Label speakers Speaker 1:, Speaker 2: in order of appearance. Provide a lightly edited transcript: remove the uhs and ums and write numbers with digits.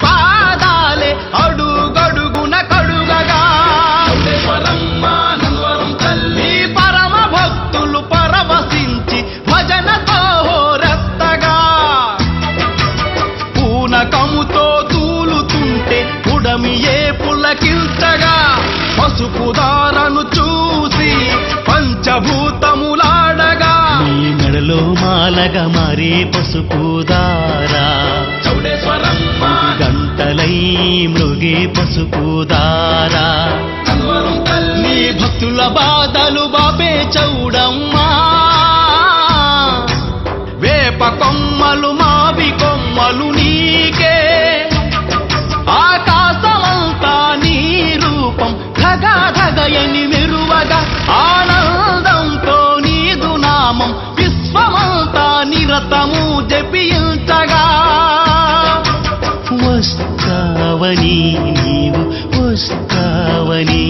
Speaker 1: పాదాలే అడుగడుగున కడుగగా నీ పరమ భక్తులు పరవశించి భజనతో రత్తగా పూనకముతో తూలుతుంటే ఉడమియే పులకించగా పసుపు దారను చూసి పంచభూతములాడగా నీ మెడలో మాలగా మారే పసుపు దారా గంటలై మృగే పసుపు దారా నీ భక్తుల బాధలు బాపే చౌడమ్మా వేప కొమ్మలు మావి కొమ్మలు నీకే ఆకాశమంతా నీ రూపం ధగధగయని మెరువగా ఆనందంతో నీదు నామం విశ్వమంతా నిరతము జపించగా వస్తావని నీవు వస్తావని